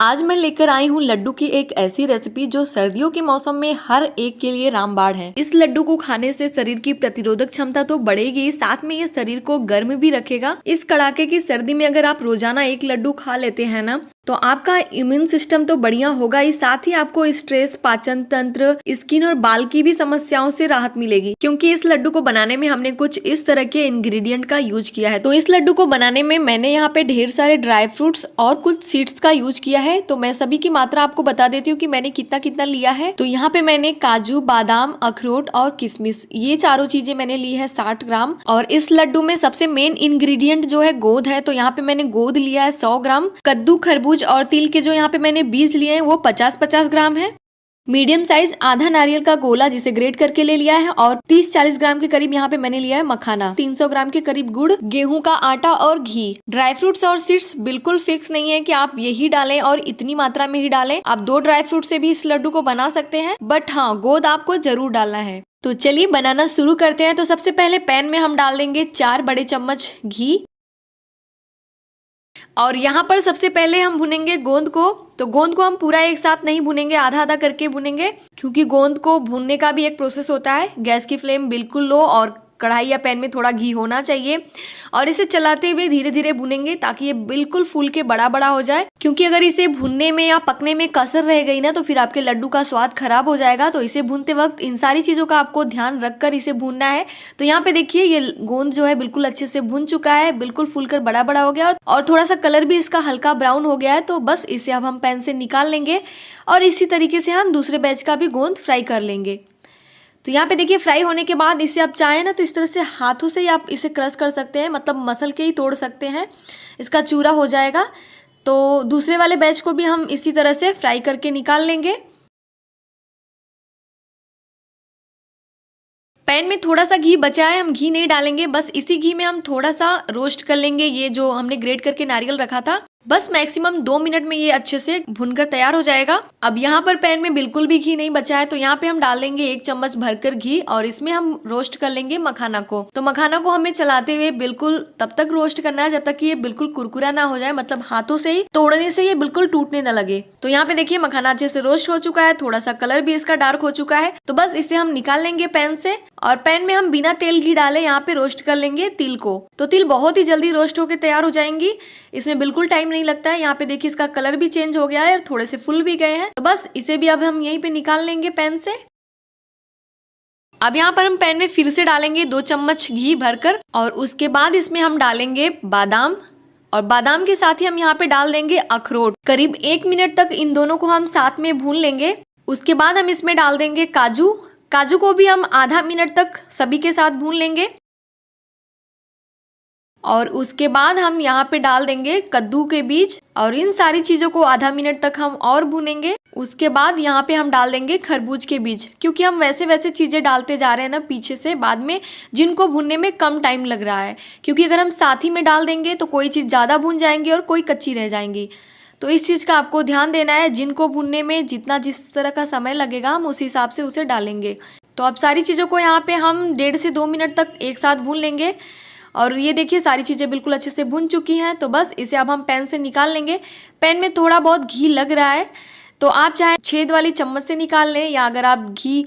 आज मैं लेकर आई हूँ लड्डू की एक ऐसी रेसिपी जो सर्दियों के मौसम में हर एक के लिए रामबाण है। इस लड्डू को खाने से शरीर की प्रतिरोधक क्षमता तो बढ़ेगी, साथ में ये शरीर को गर्म भी रखेगा। इस कड़ाके की सर्दी में अगर आप रोजाना एक लड्डू खा लेते हैं ना, तो आपका इम्यून सिस्टम तो बढ़िया होगा ही, साथ ही आपको स्ट्रेस, पाचन तंत्र, स्किन और बाल की भी समस्याओं से राहत मिलेगी, क्योंकि इस लड्डू को बनाने में हमने कुछ इस तरह के इंग्रेडिएंट का यूज किया है। तो इस लड्डू को बनाने में मैंने यहाँ पे ढेर सारे ड्राई फ्रूट्स और कुछ सीड्स का यूज किया है। तो मैं सभी की मात्रा आपको बता देती हूँ कि मैंने कितना कितना लिया है। तो यहाँ पे मैंने काजू, बादाम, अखरोट और किशमिश, ये चारों चीजें मैंने ली है 60 ग्राम। और इस लड्डू में सबसे मेन इंग्रेडिएंट जो है गोंद है। तो यहाँ पे मैंने गोंद लिया है 100 ग्राम। कद्दू, खरबूज और तिल के जो यहाँ पे मैंने बीज लिए हैं वो 50-50 ग्राम है। मीडियम साइज आधा नारियल का गोला जिसे ग्रेट करके ले लिया है, और 30-40 ग्राम के करीब यहाँ पे मैंने लिया है मखाना, 300 ग्राम के करीब गुड़, गेहूं का आटा और घी। ड्राई फ्रूट्स और सीड्स बिल्कुल फिक्स नहीं है कि आप यही डालें और इतनी मात्रा में ही डालें। आप 2 ड्राई फ्रूट से भी इस लड्डू को बना सकते हैं, बट हाँ, गोंद आपको जरूर डालना है। तो चलिए बनाना शुरू करते हैं। तो सबसे पहले पैन में हम डाल देंगे 4 बड़े चम्मच घी, और यहाँ पर सबसे पहले हम भुनेंगे गोंद को। तो गोंद को हम पूरा एक साथ नहीं भुनेंगे, आधा आधा करके भुनेंगे, क्योंकि गोंद को भूनने का भी एक प्रोसेस होता है। गैस की फ्लेम बिल्कुल लो और कढ़ाई या पैन में थोड़ा घी होना चाहिए, और इसे चलाते हुए धीरे धीरे भुनेंगे ताकि ये बिल्कुल फूल के बड़ा बड़ा हो जाए। क्योंकि अगर इसे भुनने में या पकने में कसर रह गई ना, तो फिर आपके लड्डू का स्वाद खराब हो जाएगा। तो इसे भूनते वक्त इन सारी चीजों का आपको ध्यान रखकर इसे भूनना है। तो यहाँ पे देखिए, ये गोंद जो है बिल्कुल अच्छे से भुन चुका है, बिल्कुल फूलकर बड़ा बड़ा हो गया, और थोड़ा सा कलर भी इसका हल्का ब्राउन हो गया है। तो बस इसे अब हम पैन से निकाल लेंगे, और इसी तरीके से हम दूसरे बैच का भी गोंद फ्राई कर लेंगे। तो यहाँ पे देखिए, फ्राई होने के बाद इसे आप चाहें ना तो इस तरह से हाथों से ही आप इसे क्रश कर सकते हैं, मतलब मसल के ही तोड़ सकते हैं, इसका चूरा हो जाएगा। तो दूसरे वाले बैच को भी हम इसी तरह से फ्राई करके निकाल लेंगे। पैन में थोड़ा सा घी बचा है, हम घी नहीं डालेंगे, बस इसी घी में हम थोड़ा सा रोस्ट कर लेंगे ये जो हमने ग्रेट करके नारियल रखा था। बस मैक्सिमम 2 मिनट में ये अच्छे से भुनकर तैयार हो जाएगा। अब यहाँ पर पैन में बिल्कुल भी घी नहीं बचा है, तो यहाँ पे हम डाल देंगे 1 चम्मच भरकर घी, और इसमें हम रोस्ट कर लेंगे मखाना को। तो मखाना को हमें चलाते हुए बिल्कुल तब तक रोस्ट करना है जब तक कि ये बिल्कुल कुरकुरा ना हो जाए, मतलब हाथों से ही तोड़ने से ये बिल्कुल टूटने न लगे। तो यहाँ पे देखिए, मखाना अच्छे से रोस्ट हो चुका है, थोड़ा सा कलर भी इसका डार्क हो चुका है। तो बस इसे हम निकाल लेंगे पैन से, और पैन में हम बिना तेल घी डाले यहाँ पे रोस्ट कर लेंगे तिल को। तो तिल बहुत ही जल्दी रोस्ट होकर तैयार हो जाएंगी, इसमें बिल्कुल टाइम नहीं लगता है। यहाँ पे देखिए, इसका कलर भी चेंज हो गया है और थोड़े से फुल भी गए हैं। तो बस इसे भी अब हम यहीं पे निकाल लेंगे पैन से। अब यहाँ पर हम पैन में फिर से डालेंगे 2 चम्मच घी भरकर, और उसके बाद इसमें हम डालेंगे बादाम, और बादाम के साथ ही हम यहाँ पे डाल देंगे अखरोट। करीब 1 मिनट तक इन दोनों को हम साथ में भून लेंगे। उसके बाद हम इसमें डाल देंगे काजू। काजू को भी हम आधा मिनट तक सभी के साथ भून लेंगे, और उसके बाद हम यहाँ पे डाल देंगे कद्दू के बीज, और इन सारी चीजों को आधा मिनट तक हम और भूनेंगे। उसके बाद यहाँ पे हम डाल देंगे खरबूज के बीज, क्योंकि हम वैसे वैसे चीजें डालते जा रहे हैं ना पीछे से बाद में, जिनको भूनने में कम टाइम लग रहा है। क्योंकि अगर हम साथ ही में डाल देंगे तो कोई चीज ज्यादा भून जाएंगी और कोई कच्ची रह जाएंगी। तो इस चीज का आपको ध्यान देना है, जिनको भूनने में जितना जिस तरह का समय लगेगा हम उस हिसाब से उसे डालेंगे। तो अब सारी चीजों को यहाँ पे हम 1.5 से 2 मिनट तक एक साथ भून लेंगे, और ये देखिए सारी चीजें बिल्कुल अच्छे से भुन चुकी हैं। तो बस इसे अब हम पैन से निकाल लेंगे। पैन में थोड़ा बहुत घी लग रहा है, तो आप चाहे छेद वाली चम्मच से निकाल लें, या अगर आप घी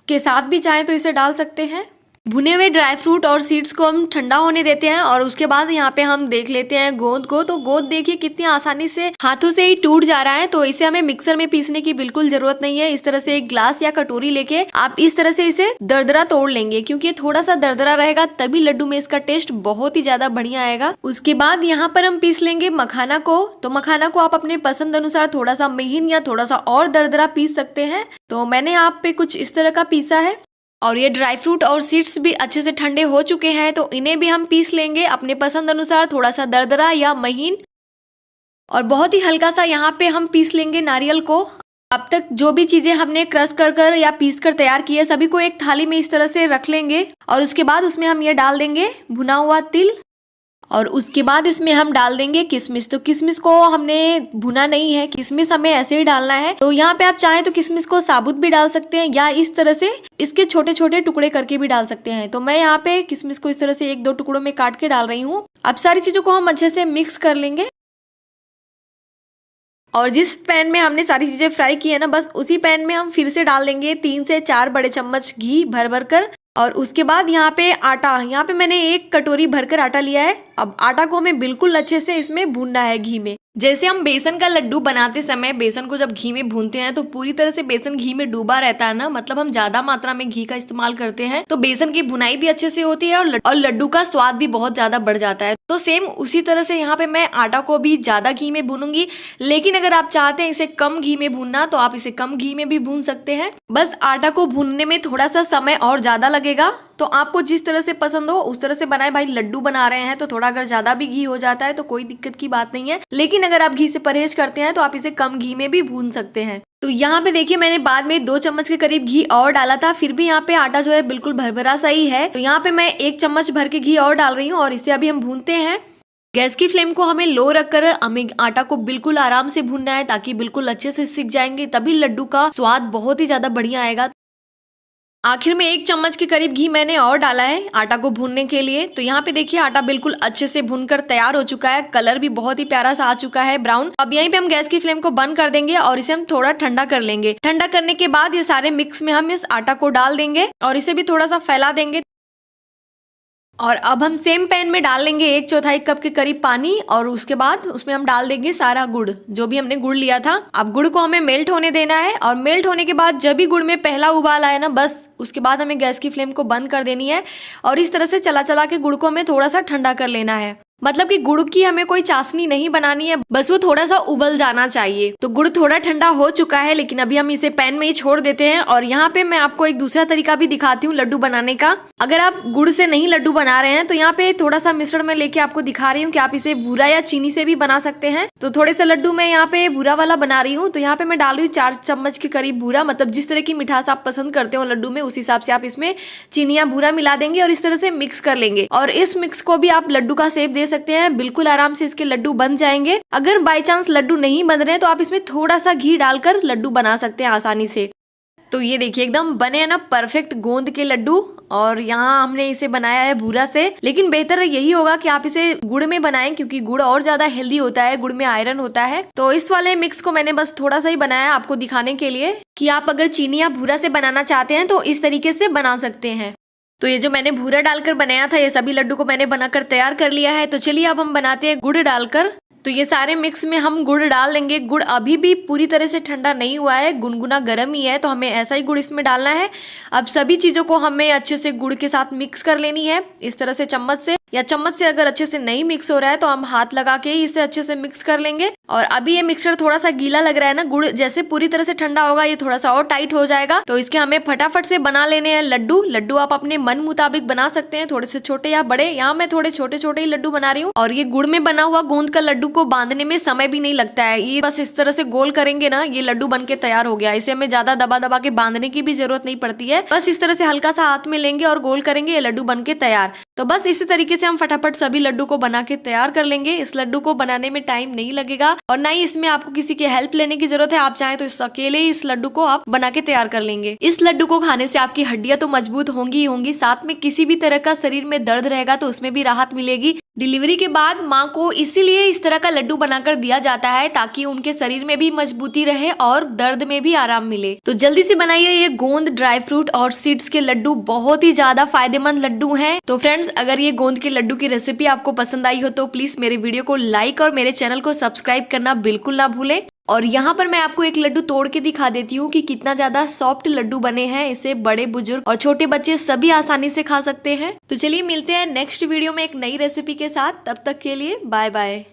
के साथ भी चाहें तो इसे डाल सकते हैं। भुने हुए ड्राई फ्रूट और सीड्स को हम ठंडा होने देते हैं, और उसके बाद यहाँ पे हम देख लेते हैं गोंद को। तो गोंद देखिए कितनी आसानी से हाथों से ही टूट जा रहा है। तो इसे हमें मिक्सर में पीसने की बिल्कुल जरूरत नहीं है। इस तरह से एक ग्लास या कटोरी लेके आप इस तरह से इसे दरदरा तोड़ लेंगे, क्योंकि ये थोड़ा सा दरदरा रहेगा तभी लड्डू में इसका टेस्ट बहुत ही ज्यादा बढ़िया आएगा। उसके बाद यहाँ पर हम पीस लेंगे मखाना को। तो मखाना को आप अपने पसंद अनुसार थोड़ा सा महीन या थोड़ा सा और दरदरा पीस सकते हैं। तो मैंने यहाँ पे कुछ इस तरह का पीसा है, और ये ड्राई फ्रूट और सीड्स भी अच्छे से ठंडे हो चुके हैं, तो इन्हें भी हम पीस लेंगे अपने पसंद अनुसार, थोड़ा सा दरदरा या महीन। और बहुत ही हल्का सा यहाँ पे हम पीस लेंगे नारियल को। अब तक जो भी चीजें हमने क्रश कर या पीस कर तैयार की है, सभी को एक थाली में इस तरह से रख लेंगे, और उसके बाद उसमें हम ये डाल देंगे भुना हुआ तिल, और उसके बाद इसमें हम डाल देंगे किशमिश। तो किशमिश को हमने भुना नहीं है, किशमिश हमें ऐसे ही डालना है। तो यहाँ पे आप चाहें तो किशमिश को साबुत भी डाल सकते हैं, या इस तरह से इसके छोटे छोटे टुकड़े करके भी डाल सकते हैं। तो मैं यहाँ पे किशमिश को इस तरह से 1-2 टुकड़ों में काट के डाल रही हूँ। अब सारी चीजों को हम अच्छे से मिक्स कर लेंगे, और जिस पैन में हमने सारी चीजें फ्राई की है ना, बस उसी पैन में हम फिर से डाल देंगे 3 से 4 बड़े चम्मच घी भर भर कर। और उसके बाद यहाँ पे आटा, यहाँ पे मैंने 1 कटोरी भरकर आटा लिया है। अब आटा को हमें बिल्कुल अच्छे से इसमें भूनना है घी में। जैसे हम बेसन का लड्डू बनाते समय बेसन को जब घी में भूनते हैं तो पूरी तरह से बेसन घी में डूबा रहता है ना, मतलब हम ज्यादा मात्रा में घी का इस्तेमाल करते हैं तो बेसन की भुनाई भी अच्छे से होती है और लड्डू का स्वाद भी बहुत ज्यादा बढ़ जाता है। तो सेम उसी तरह से यहाँ पे मैं आटा को भी ज्यादा घी में भूनूंगी, लेकिन अगर आप चाहते हैं इसे कम घी में भूनना तो आप इसे कम घी में भी भून सकते हैं। बस आटा को भूनने में थोड़ा सा समय और ज्यादा लगेगा, तो आपको जिस तरह से पसंद हो उस तरह से बनाए। भाई लड्डू बना रहे हैं तो थोड़ा अगर ज्यादा भी घी हो जाता है तो कोई दिक्कत की बात नहीं है, लेकिन अगर आप घी से परहेज करते हैं तो आप इसे कम घी में भी भून सकते हैं। तो यहाँ पे देखिए मैंने बाद में 2 चम्मच के करीब घी और डाला था, फिर भी यहाँ पे आटा जो है बिल्कुल भरभरा सा ही है। तो यहाँ पे मैं 1 चम्मच भर के घी और डाल रही हूँ और इसे अभी हम भूनते हैं। गैस की फ्लेम को हमें लो रखकर हमें आटा को बिल्कुल आराम से भूनना है ताकि बिल्कुल अच्छे से सिक जाएंगे, तभी लड्डू का स्वाद बहुत ही ज्यादा बढ़िया आएगा। आखिर में 1 चम्मच के करीब घी मैंने और डाला है आटा को भूनने के लिए। तो यहाँ पे देखिए आटा बिल्कुल अच्छे से भूनकर तैयार हो चुका है, कलर भी बहुत ही प्यारा सा आ चुका है ब्राउन। अब यहीं पे हम गैस की फ्लेम को बंद कर देंगे और इसे हम थोड़ा ठंडा कर लेंगे। ठंडा करने के बाद ये सारे मिक्स में हम इस आटा को डाल देंगे और इसे भी थोड़ा सा फैला देंगे। और अब हम सेम पैन में डाल लेंगे 1/4 कप के करीब पानी और उसके बाद उसमें हम डाल देंगे सारा गुड़, जो भी हमने गुड़ लिया था। अब गुड़ को हमें मेल्ट होने देना है और मेल्ट होने के बाद जब भी गुड़ में पहला उबाल आए ना, बस उसके बाद हमें गैस की फ्लेम को बंद कर देनी है और इस तरह से चला चला के गुड़ को हमें थोड़ा सा ठंडा कर लेना है। मतलब कि गुड़ की हमें कोई चाशनी नहीं बनानी है, बस वो थोड़ा सा उबल जाना चाहिए। तो गुड़ थोड़ा ठंडा हो चुका है, लेकिन अभी हम इसे पैन में ही छोड़ देते हैं। और यहाँ पे मैं आपको एक दूसरा तरीका भी दिखाती हूँ लड्डू बनाने का। अगर आप गुड़ से नहीं लड्डू बना रहे हैं तो यहाँ पे थोड़ा सा मिश्रण में लेके आपको दिखा रही हूँ कि आप इसे बूरा या चीनी से भी बना सकते हैं। तो थोड़े से लड्डू मैं यहाँ पे बूरा वाला बना रही हूँ। तो यहाँ पे मैं डाल रही हूँ 4 चम्मच के करीब बूरा, मतलब जिस तरह की मिठास आप पसंद करते हो लड्डू में उस हिसाब से आप इसमें चीनी या बूरा मिला देंगे और इस तरह से मिक्स कर लेंगे। और इस मिक्स को भी आप लड्डू का शेप दे सकते हैं, बिल्कुल आराम से इसके लड्डू बन जाएंगे। अगर बाय चांस लड्डू नहीं बन रहे हैं तो आप इसमें थोड़ा सा घी डालकर लड्डू बना सकते हैं आसानी से। तो ये देखिए एकदम बने हैं ना परफेक्ट गोंद के लड्डू। और यहाँ हमने इसे बनाया है बूरा से, लेकिन बेहतर यही होगा कि आप इसे गुड़ में बनाएं क्योंकि गुड़ और ज्यादा हेल्दी होता है, गुड़ में आयरन होता है। तो इस वाले मिक्स को मैंने बस थोड़ा सा ही बनाया आपको दिखाने के लिए कि आप अगर चीनी या बूरा से बनाना चाहते हैं तो इस तरीके से बना सकते हैं। तो ये जो मैंने भूरा डालकर बनाया था ये सभी लड्डू को मैंने बनाकर तैयार कर लिया है। तो चलिए अब हम बनाते हैं गुड़ डालकर। तो ये सारे मिक्स में हम गुड़ डाल देंगे। गुड़ अभी भी पूरी तरह से ठंडा नहीं हुआ है, गुनगुना गर्म ही है, तो हमें ऐसा ही गुड़ इसमें डालना है। अब सभी चीजों को हमें अच्छे से गुड़ के साथ मिक्स कर लेनी है इस तरह से चम्मच से, या चम्मच से अगर अच्छे से नहीं मिक्स हो रहा है तो हम हाथ लगा के ही इसे अच्छे से मिक्स कर लेंगे। और अभी ये मिक्सचर थोड़ा सा गीला लग रहा है ना, गुड़ जैसे पूरी तरह से ठंडा होगा ये थोड़ा सा और टाइट हो जाएगा। तो इसके हमें फटाफट से बना लेने हैं लड्डू। लड्डू आप अपने मन मुताबिक बना सकते हैं, थोड़े से छोटे या बड़े। यहाँ मैं थोड़े छोटे छोटे ही लड्डू बना रही हूँ। और ये गुड़ में बना हुआ गोंद का लड्डू को बांधने में समय भी नहीं लगता है, ये बस इस तरह से गोल करेंगे ना ये लड्डू बन के तैयार हो गया। इसे हमें ज्यादा दबा दबा के बांधने की भी जरूरत नहीं पड़ती है, बस इस तरह से हल्का सा हाथ में लेंगे और गोल करेंगे, ये लड्डू बन के तैयार। तो बस इसी तरीके से हम फटाफट सभी लड्डू को बना के तैयार कर लेंगे। इस लड्डू को बनाने में टाइम नहीं लगेगा और ना ही इसमें आपको किसी की हेल्प लेने की जरूरत है। आप चाहें तो इस अकेले ही इस लड्डू को आप बना के तैयार कर लेंगे। इस लड्डू को खाने से आपकी हड्डियां तो मजबूत होंगी ही होंगी, साथ में किसी भी तरह का शरीर में दर्द रहेगा तो उसमें भी राहत मिलेगी। डिलीवरी के बाद माँ को इसीलिए इस तरह का लड्डू बनाकर दिया जाता है ताकि उनके शरीर में भी मजबूती रहे और दर्द में भी आराम मिले। तो जल्दी से बनाइए ये गोंद, ड्राई फ्रूट और सीड्स के लड्डू, बहुत ही ज्यादा फायदेमंद लड्डू हैं। तो फ्रेंड्स अगर ये गोंद के लड्डू की रेसिपी आपको पसंद आई हो तो प्लीज मेरे वीडियो को लाइक और मेरे चैनल को सब्सक्राइब करना बिल्कुल ना भूलें। और यहाँ पर मैं आपको एक लड्डू तोड़ के दिखा देती हूँ कि कितना ज्यादा सॉफ्ट लड्डू बने हैं। इसे बड़े बुजुर्ग और छोटे बच्चे सभी आसानी से खा सकते हैं। तो चलिए मिलते हैं नेक्स्ट वीडियो में एक नई रेसिपी के साथ, तब तक के लिए बाय बाय।